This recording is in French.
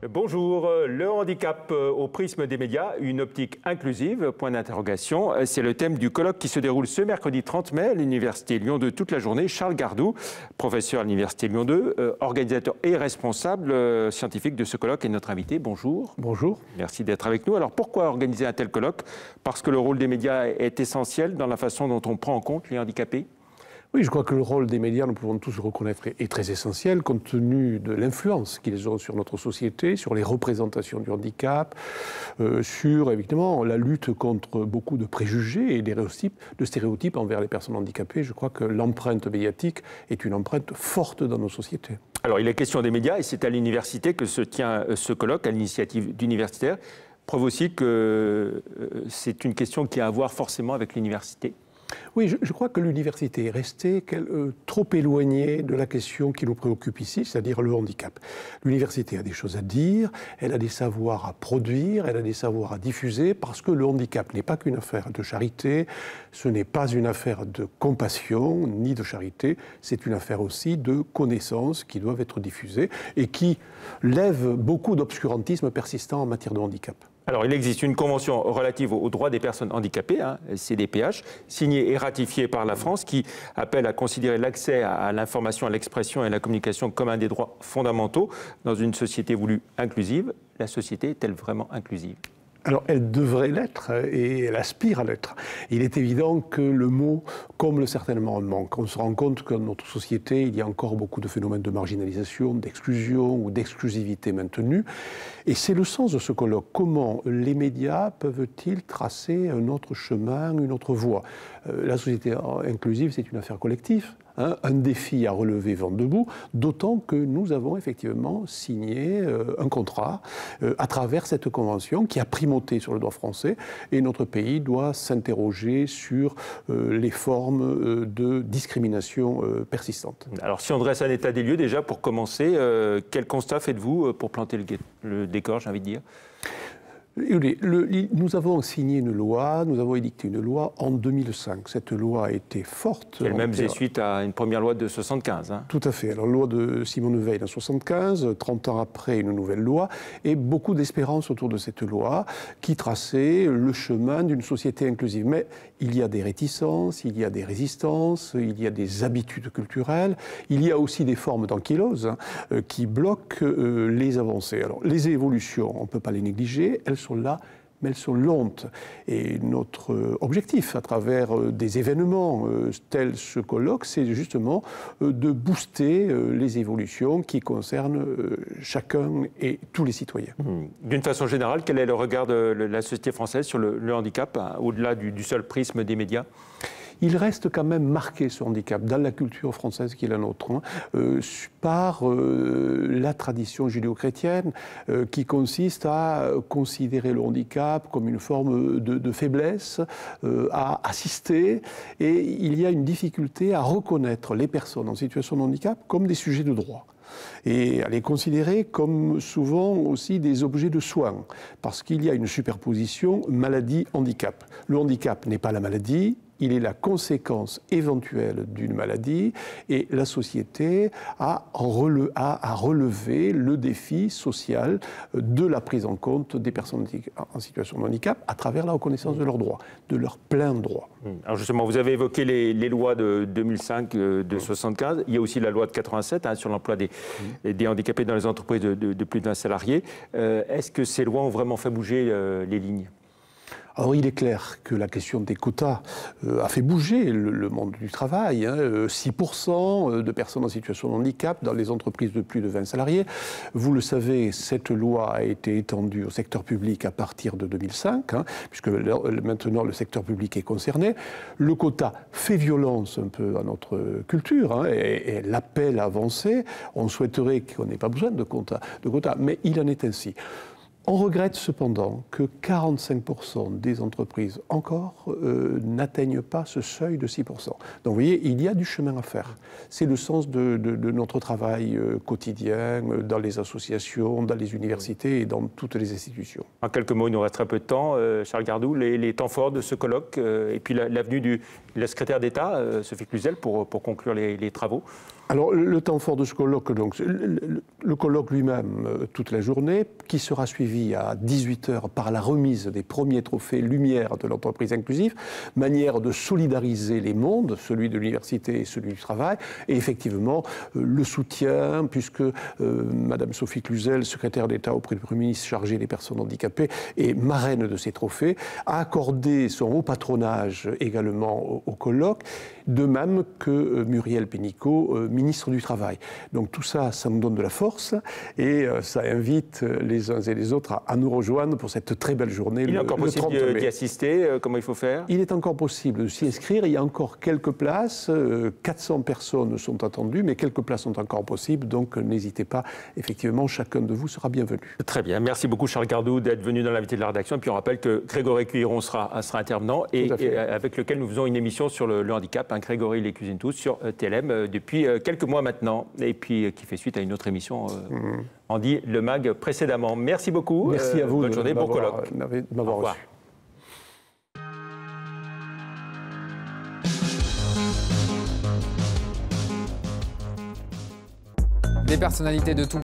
Bonjour, le handicap au prisme des médias, une optique inclusive, point d'interrogation. C'est le thème du colloque qui se déroule ce mercredi 30 mai à l'Université Lyon 2 toute la journée. Charles Gardou, professeur à l'Université Lyon 2, organisateur et responsable scientifique de ce colloque est notre invité. Bonjour. Bonjour. Merci d'être avec nous. Alors pourquoi organiser un tel colloque? Parce que le rôle des médias est essentiel dans la façon dont on prend en compte les handicapés? Oui, je crois que le rôle des médias, nous pouvons tous le reconnaître, est très essentiel compte tenu de l'influence qu'ils ont sur notre société, sur les représentations du handicap, sur évidemment la lutte contre beaucoup de préjugés et de stéréotypes envers les personnes handicapées. Je crois que l'empreinte médiatique est une empreinte forte dans nos sociétés. Alors il est question des médias et c'est à l'université que se tient ce colloque, à l'initiative d'universitaires. Preuve aussi que c'est une question qui a à voir forcément avec l'université. Oui, je crois que l'université est restée trop éloignée de la question qui nous préoccupe ici, c'est-à-dire le handicap. L'université a des choses à dire, elle a des savoirs à produire, elle a des savoirs à diffuser, parce que le handicap n'est pas qu'une affaire de charité, ce n'est pas une affaire de compassion ni de charité, c'est une affaire aussi de connaissances qui doivent être diffusées et qui lèvent beaucoup d'obscurantisme persistant en matière de handicap. Alors, il existe une convention relative aux droits des personnes handicapées, CDPH, signée et ratifiée par la France, qui appelle à considérer l'accès à l'information, à l'expression et à la communication comme un des droits fondamentaux dans une société voulue inclusive. La société est-elle vraiment inclusive ? Alors, elle devrait l'être et elle aspire à l'être. Il est évident que le mot comble certainement un manque. On se rend compte que dans notre société, il y a encore beaucoup de phénomènes de marginalisation, d'exclusion ou d'exclusivité maintenus. Et c'est le sens de ce colloque. Comment les médias peuvent-ils tracer un autre chemin, une autre voie ? La société inclusive, c'est une affaire collective. Un défi à relever vent debout, d'autant que nous avons effectivement signé un contrat à travers cette convention qui a primauté sur le droit français et notre pays doit s'interroger sur les formes de discrimination persistantes. Alors si on dresse un état des lieux déjà pour commencer, quel constat faites-vous pour planter le décor, j'ai envie de dire ? Nous avons signé une loi, nous avons édicté une loi en 2005. Cette loi a été forte. Elle-même faisait suite à une première loi de 75. Tout à fait. Alors, loi de Simone Veil en 75, 30 ans après, une nouvelle loi, et beaucoup d'espérance autour de cette loi qui traçait le chemin d'une société inclusive. Mais il y a des réticences, il y a des résistances, il y a des habitudes culturelles, il y a aussi des formes d'ankylose qui bloquent les avancées. Alors, les évolutions, on ne peut pas les négliger, elles sont là, mais elles sont lentes. Et notre objectif, à travers des événements tels ce colloque, c'est justement de booster les évolutions qui concernent chacun et tous les citoyens. D'une façon générale, quel est le regard de la société française sur le handicap, au-delà du seul prisme des médias ? Il reste quand même marqué, ce handicap, dans la culture française qui est la nôtre, par la tradition judéo-chrétienne qui consiste à considérer le handicap comme une forme de faiblesse, à assister, et il y a une difficulté à reconnaître les personnes en situation de handicap comme des sujets de droit. Et à les considérer comme souvent aussi des objets de soins, parce qu'il y a une superposition maladie-handicap. Le handicap n'est pas la maladie, il est la conséquence éventuelle d'une maladie et la société a à relever le défi social de la prise en compte des personnes en situation de handicap à travers la reconnaissance de leurs droits, de leurs pleins droits. Alors justement, vous avez évoqué les lois de 2005, de 75, il y a aussi la loi de 87 sur l'emploi des handicapés dans les entreprises de plus d'un salarié. Est-ce que ces lois ont vraiment fait bouger les lignes ? Alors il est clair que la question des quotas a fait bouger le monde du travail. 6% de personnes en situation de handicap dans les entreprises de plus de 20 salariés. Vous le savez, cette loi a été étendue au secteur public à partir de 2005, puisque maintenant le secteur public est concerné. Le quota fait violence un peu à notre culture et l'appel à avancer. On souhaiterait qu'on n'ait pas besoin de quotas, mais il en est ainsi. On regrette cependant que 45% des entreprises encore n'atteignent pas ce seuil de 6%. Donc vous voyez, il y a du chemin à faire. C'est le sens de notre travail quotidien dans les associations, dans les universités et dans toutes les institutions. En quelques mots, il nous reste un peu de temps. Charles Gardou, les temps forts de ce colloque et puis l'avenue de la secrétaire d'État, Sophie Cluzel, pour conclure les travaux. Alors, le temps fort de ce colloque, donc, le colloque lui-même, toute la journée, qui sera suivi à 18h par la remise des premiers trophées Lumière de l'entreprise inclusive, manière de solidariser les mondes, celui de l'université et celui du travail, et effectivement, le soutien, puisque Madame Sophie Cluzel, secrétaire d'État auprès du Premier ministre chargée des personnes handicapées, et marraine de ces trophées, a accordé son haut patronage également au colloque, de même que Muriel Pénicaud, ministre du Travail. Donc tout ça, ça nous donne de la force et ça invite les uns et les autres à nous rejoindre pour cette très belle journée. Il est encore possible d'y assister, comment il faut faire? Il est encore possible de s'y inscrire, il y a encore quelques places, 400 personnes sont attendues, mais quelques places sont encore possibles, donc n'hésitez pas, effectivement, chacun de vous sera bienvenu. Très bien, merci beaucoup Charles Gardou d'être venu dans l'invité de la rédaction, et puis on rappelle que Grégory Cuiron sera intervenant, et avec lequel nous faisons une émission sur le handicap, Grégory les cuisine tous, sur TLM depuis quelques mois maintenant, et puis qui fait suite à une autre émission, Andy Le Mag précédemment. Merci beaucoup. Merci à vous. Bonne journée, bon colloque. De m'avoir reçu. Des personnalités de tout